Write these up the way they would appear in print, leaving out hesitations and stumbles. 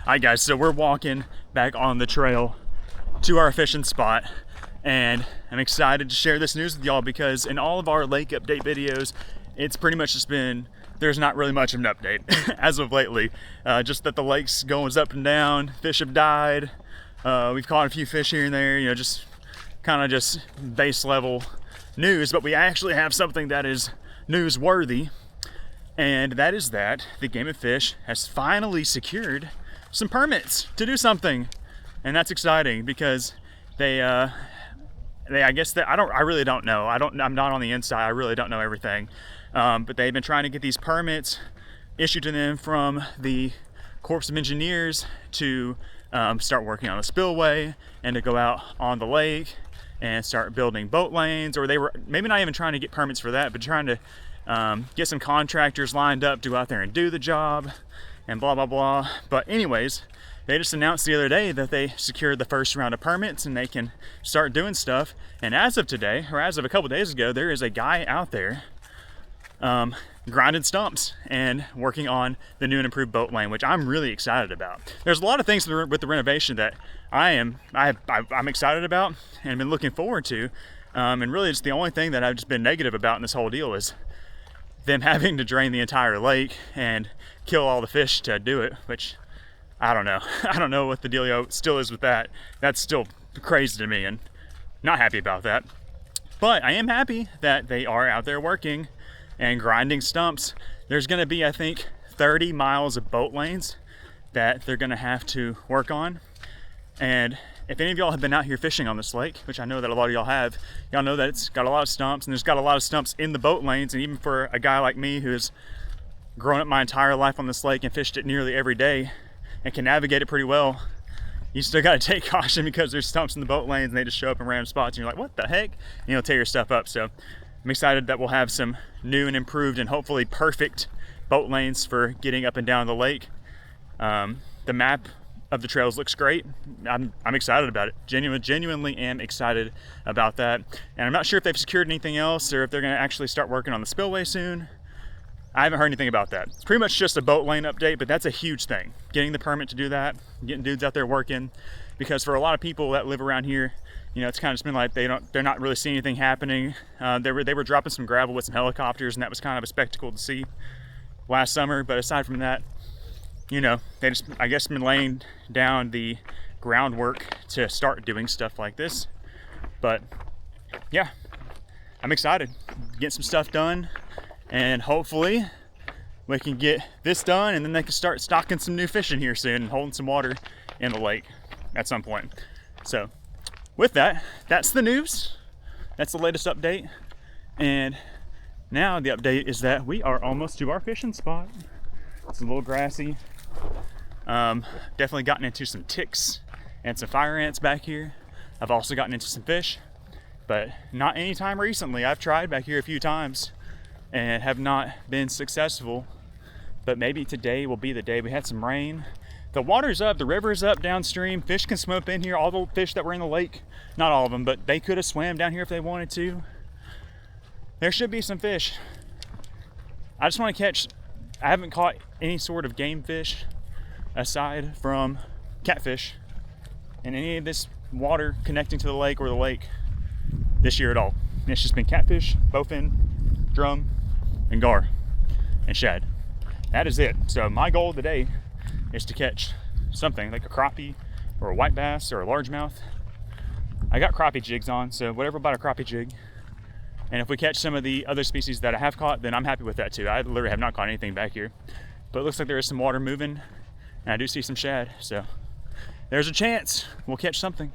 Alright guys, so we're walking back on the trail to our fishing spot, and I'm excited to share this news with y'all because in all of our lake update videos, it's pretty much just been, there's not really much of an update as of lately. Just that the lake's going up and down, fish have died, we've caught a few fish here and there, you know, just kind of just base level news, but we actually have something that is newsworthy, and that is that the Game and Fish has finally secured some permits to do something, and that's exciting because I guess that I really don't know. I'm not on the inside. I really don't know everything, but they've been trying to get these permits issued to them from the Corps of Engineers to start working on a spillway and to go out on the lake and start building boat lanes. Or they were maybe not even trying to get permits for that, but trying to get some contractors lined up to go out there and do the job and blah blah blah. But anyways, they just announced the other day that they secured the first round of permits and they can start doing stuff. And as of today, or as of a couple days ago, there is a guy out there grinding stumps and working on the new and improved boat lane, which I'm really excited about. There's a lot of things with the renovation that I'm excited about and been looking forward to. And really it's the only thing that I've just been negative about in this whole deal is them having to drain the entire lake and kill all the fish to do it, which I don't know. I don't know what the dealio still is with that. That's still crazy to me and not happy about that. But I am happy that they are out there working and grinding stumps. There's gonna be, I think, 30 miles of boat lanes that they're gonna have to work on. And if any of y'all have been out here fishing on this lake, which I know that a lot of y'all have, y'all know that it's got a lot of stumps, and there's got a lot of stumps in the boat lanes. And even for a guy like me who's grown up my entire life on this lake and fished it nearly every day and can navigate it pretty well, you still got to take caution because there's stumps in the boat lanes and they just show up in random spots and you're like, what the heck? And you'll tear your stuff up. So I'm excited that we'll have some new and improved and hopefully perfect boat lanes for getting up and down the lake. The map of the trails looks great. I'm excited about it. Genuinely am excited about that. And I'm not sure if they've secured anything else or if they're going to actually start working on the spillway soon. I haven't heard anything about that. It's pretty much just a boat lane update, but that's a huge thing. Getting the permit to do that, getting dudes out there working, because for a lot of people that live around here, you know, it's kind of just been like they're not really seeing anything happening. They were dropping some gravel with some helicopters, and that was kind of a spectacle to see last summer. But aside from that, you know, they just, I guess, been laying down the groundwork to start doing stuff like this. But yeah, I'm excited, getting some stuff done. And hopefully we can get this done and then they can start stocking some new fish in here soon and holding some water in the lake at some point. So with that, that's the news. That's the latest update. And now the update is that we are almost to our fishing spot. It's a little grassy. Definitely gotten into some ticks and some fire ants back here. I've also gotten into some fish, but not any time recently. I've tried back here a few times and have not been successful, but maybe today will be the day. We had some rain. The water's up, the river's up downstream. Fish can swim up in here. All the fish that were in the lake, not all of them, but they could have swam down here if they wanted to. There should be some fish. I just want to catch, I haven't caught any sort of game fish aside from catfish in any of this water connecting to the lake or the lake this year at all. It's just been catfish, bowfin, drum, and gar, and shad. That is it. So my goal today is to catch something like a crappie or a white bass or a largemouth. I got crappie jigs on, so whatever about a crappie jig. And if we catch some of the other species that I have caught, then I'm happy with that too. I literally have not caught anything back here, but it looks like there is some water moving and I do see some shad. So there's a chance we'll catch something.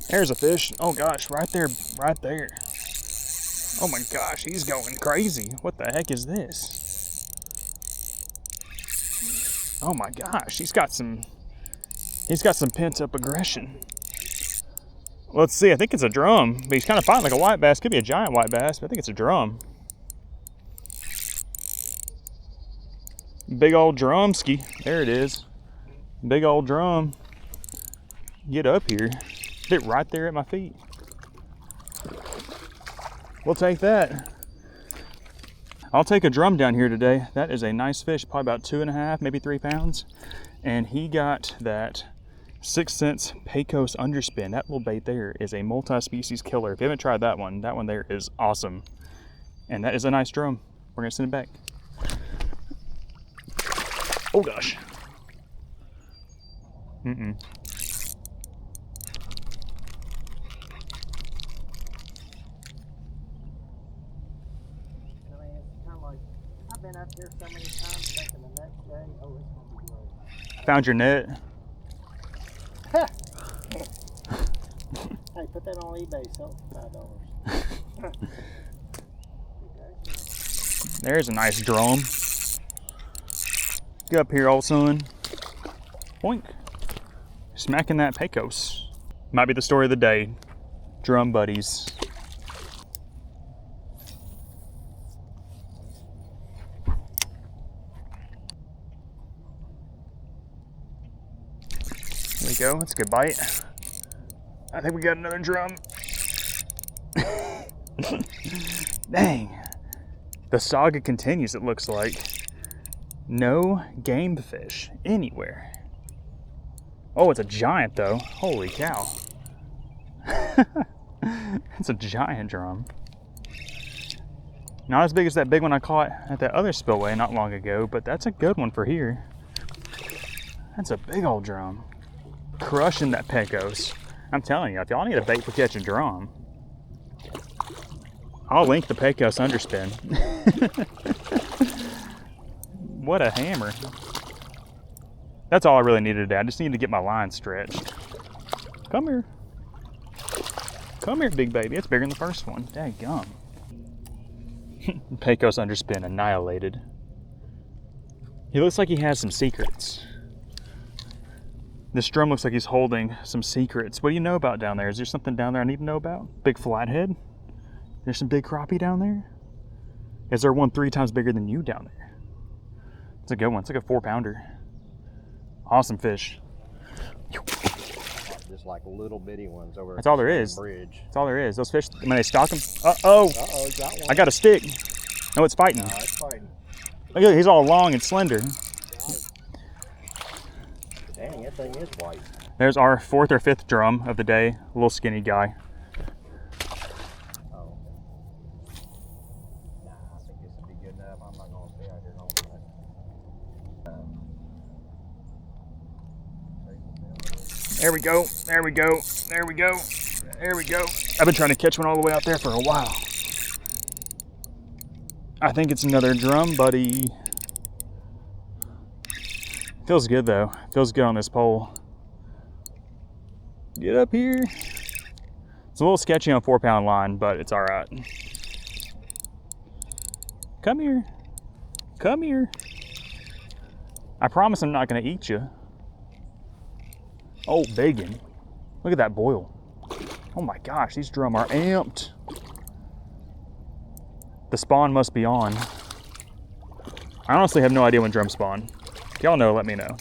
There's a fish. Oh gosh, right there, right there. Oh my gosh, he's going crazy. What the heck is this? Oh my gosh, he's got some pent up aggression. Let's see, I think it's a drum, but he's kind of fighting like a white bass. Could be a giant white bass, but I think it's a drum. Big old drumski. There it is. Big old drum. Get up here. Fit right there at my feet. We'll take that. I'll take a drum down here today. That is a nice fish, probably about 2.5, maybe 3 pounds. And he got that 6 cents Pecos underspin. That little bait there is a multi-species killer. If you haven't tried that one there is awesome. And that is a nice drum. We're gonna send it back. Oh gosh. Mm-mm. I've been up here so many times thinking the next day, oh, it's gonna be great. Found your net. Hey, put that on eBay, sell it for $5. There's a nice drum. Get up here, old son. Boink. Smacking that Pecos. Might be the story of the day. Drum buddies. There we go, that's a good bite. I think we got another drum. Dang. The saga continues, it looks like. No game fish anywhere. Oh, it's a giant though. Holy cow. It's a giant drum. Not as big as that big one I caught at that other spillway not long ago, but that's a good one for here. That's a big old drum. Crushing that Pecos. I'm telling you, if y'all need a bait for catching drum, I'll link the Pecos underspin. What a hammer. That's all I really needed today. I just needed to get my line stretched. Come here. Come here, big baby. It's bigger than the first one. Daggum. Pecos underspin annihilated. He looks like he has some secrets. This drum looks like he's holding some secrets. What do you know about down there? Is there something down there I need to know about? Big flathead? There's some big crappie down there? Is there one 3 times bigger than you down there? It's a good one. It's like a 4-pounder. Awesome fish. Just like little bitty ones over. That's all there is. Bridge. That's all there is. Those fish, when they stock them. Uh-oh. Uh-oh, he got one. I got a stick. No, it's fighting. No, it's fighting. Look at it. He's all long and slender. Dang, that thing is white. There's our 4th or 5th drum of the day. A little skinny guy. Oh. Nah, I think this would be good enough. I'm not going to stay out here long enough. There we go. There we go. There we go. There we go. I've been trying to catch one all the way out there for a while. I think it's another drum buddy. Feels good though. Feels good on this pole. Get up here. It's a little sketchy on 4-pound line, but it's all right. Come here. Come here. I promise I'm not gonna eat you. Oh, bacon. Look at that boil. Oh my gosh, these drum are amped. The spawn must be on. I honestly have no idea when drum spawn. If y'all know, let me know.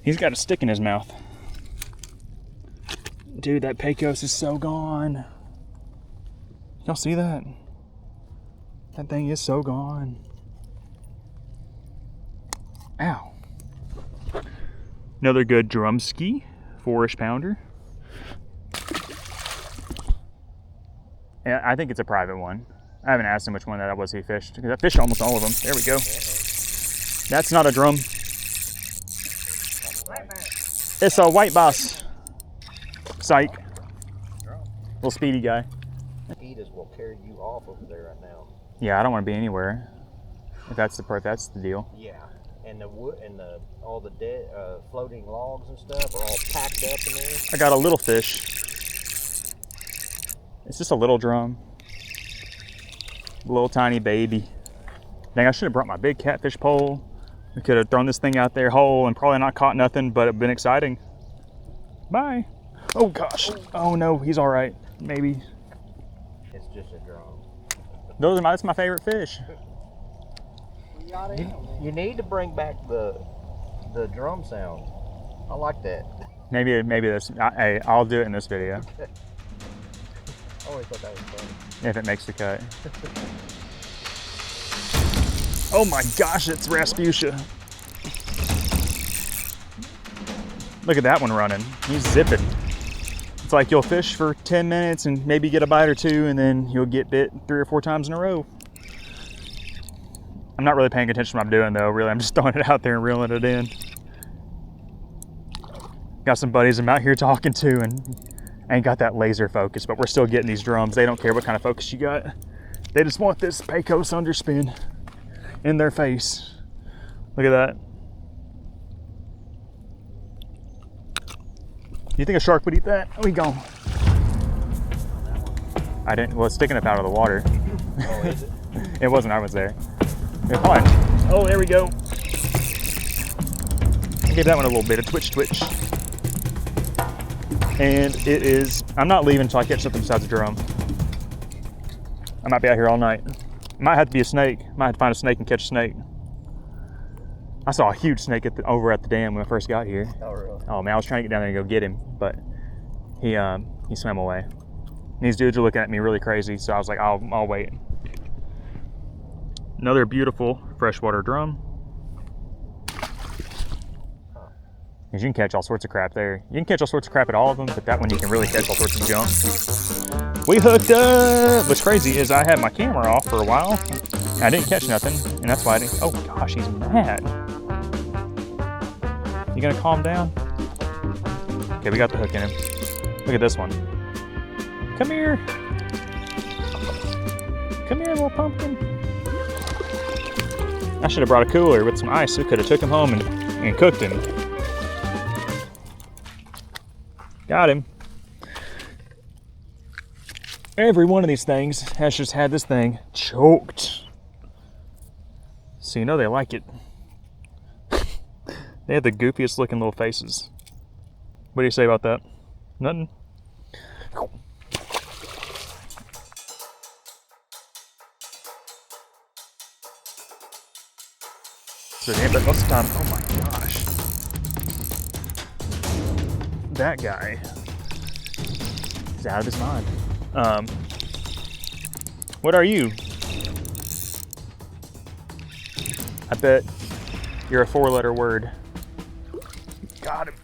He's got a stick in his mouth. Dude, that Pecos is so gone. Y'all see that? That thing is so gone. Ow. Another good drumski, 4-ish pounder. Yeah, I think it's a private one. I haven't asked him which one that was he fished, because I fished almost all of them. There we go. That's not a drum. It's a white bass. Psych. Little speedy guy. Mosquitoes will carry you off over there right now. Yeah, I don't want to be anywhere. If that's the deal. Yeah, and the wood and all the dead floating logs and stuff are all packed up in there. I got a little fish. It's just a little drum. Little tiny baby. Dang, I should have brought my big catfish pole. We could have thrown this thing out there whole and probably not caught nothing, but it'd been exciting. Bye. Oh gosh. Oh no, he's all right. Maybe. It's just a drum. That's my favorite fish. You need to bring back the drum sound. I like that. Maybe this. Hey, I'll do it in this video I always thought that was funny. if it makes the cut. Oh my gosh, it's Rasputia. Look at that one running. He's zipping. It's like you'll fish for 10 minutes and maybe get a bite or two, and then you'll get bit 3 or 4 times in a row. I'm not really paying attention to what I'm doing though, really. I'm just throwing it out there and reeling it in. Got some buddies I'm out here talking to, and I ain't got that laser focus, but we're still getting these drums. They don't care what kind of focus you got. They just want this Pecos underspin in their face. Look at that. You think a shark would eat that? Oh, he gone. I didn't, well, it's sticking up out of the water. Oh, is it? It wasn't, I was there. Here, come on. Oh, there we go. Give that one a little bit of twitch. And it is, I'm not leaving until I catch something besides a drum. I might be out here all night. It might have to be a snake. Might have to find a snake and catch a snake. I saw a huge snake over at the dam when I first got here. Oh, really? Oh man, I was trying to get down there and go get him, but he swam away. And these dudes are looking at me really crazy, so I was like, I'll wait. Another beautiful freshwater drum. Because you can catch all sorts of crap there. You can catch all sorts of crap at all of them, but that one you can really catch all sorts of junk. We hooked up! What's crazy is I had my camera off for a while, and I didn't catch nothing, and that's why I didn't. Oh gosh, he's mad. You gonna calm down? Okay, we got the hook in him. Look at this one. Come here. Come here, little pumpkin. I should have brought a cooler with some ice. We could have took him home and cooked him. Got him. Every one of these things has just had this thing choked. So you know they like it. They have the goofiest looking little faces. What do you say about that? Nothing? So damn, but most of the time, oh my gosh. That guy is out of his mind. What are you? I bet you're a 4-letter word. Got him.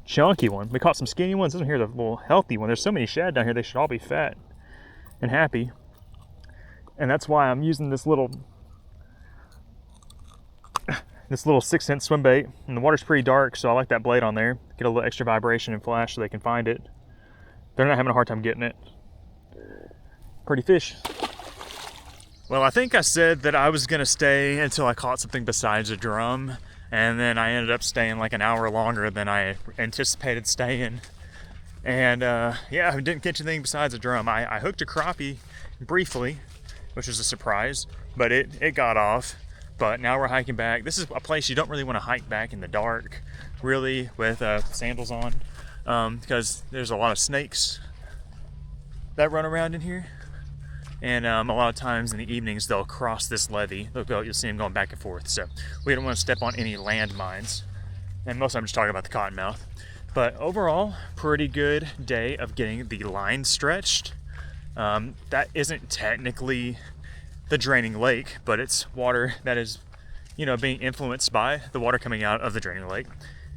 Chunky one. We caught some skinny ones. This one here's a little healthy one. There's so many shad down here, they should all be fat and happy. And that's why I'm using this little 6-cent swim bait. And the water's pretty dark, so I like that blade on there. Get a little extra vibration and flash so they can find it. They're not having a hard time getting it. Pretty fish. Well, I think I said that I was gonna stay until I caught something besides a drum, and then I ended up staying like an hour longer than I anticipated staying. And yeah, I didn't catch anything besides a drum. I hooked a crappie briefly, which was a surprise, but it got off. But now we're hiking back. This is a place you don't really want to hike back in the dark, really, with sandals on, because there's a lot of snakes that run around in here. And a lot of times in the evenings, they'll cross this levee. You'll see them going back and forth. So we don't want to step on any landmines. And most of I'm just talking about the cottonmouth. But overall, pretty good day of getting the line stretched. That isn't technically the draining lake, but it's water that is, being influenced by the water coming out of the draining lake.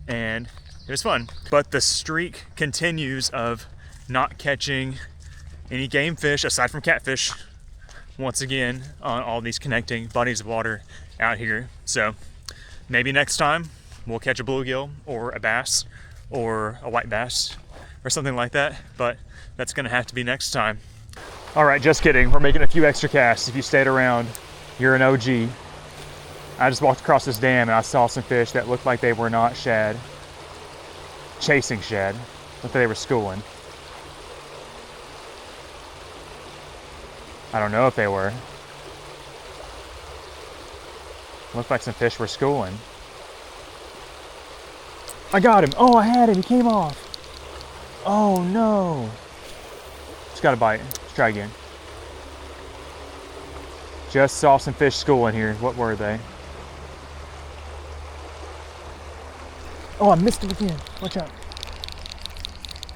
And it was fun. But the streak continues of not catching any game fish aside from catfish, once again, on all these connecting bodies of water out here. So maybe next time we'll catch a bluegill or a bass or a white bass or something like that, but that's gonna have to be next time. All right, just kidding. We're making a few extra casts. If you stayed around, you're an OG. I just walked across this dam and I saw some fish that looked like they were not shad. Chasing shad. Looked like they were schooling. I don't know if they were. Looked like some fish were schooling. I got him. Oh, I had him. He came off. Oh, no. Just got a bite. Let's try again. Just saw some fish schooling here. What were they? Oh, I missed it again. Watch out.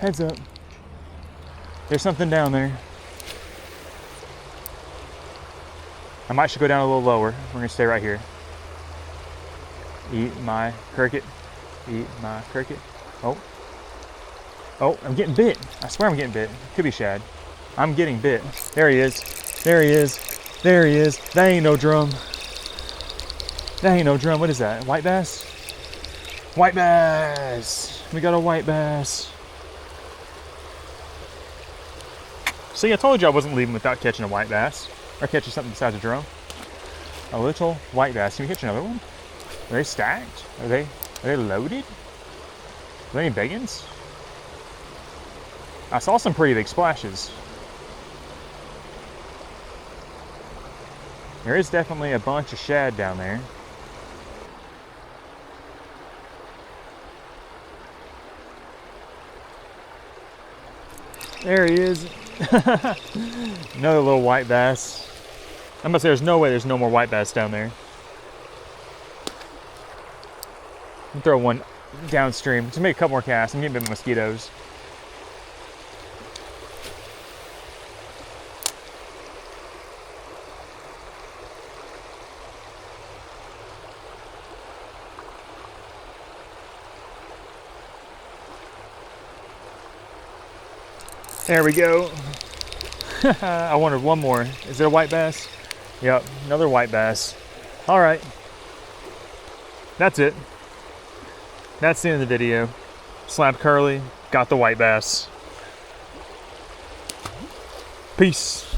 Heads up. There's something down there. I might should go down a little lower. We're gonna stay right here. Eat my cricket. Eat my cricket. Oh. Oh, I'm getting bit. I swear I'm getting bit. Could be shad. I'm getting bit. There he is. There he is. There he is. That ain't no drum. That ain't no drum. What is that? White bass? White bass. We got a white bass. See, I told you I wasn't leaving without catching a white bass. Or catching something besides a drum. A little white bass. Can we catch another one? Are they stacked? Are they loaded? Are there any big ones? I saw some pretty big splashes. There is definitely a bunch of shad down there. There he is. Another little white bass. I'm gonna say there's no way there's no more white bass down there. I'll throw one downstream. Just make a couple more casts. I'm getting bit by mosquitoes. There we go. I wanted one more. Is there a white bass? Yep, another white bass. All right. That's it. That's the end of the video. Slap curly, got the white bass. Peace.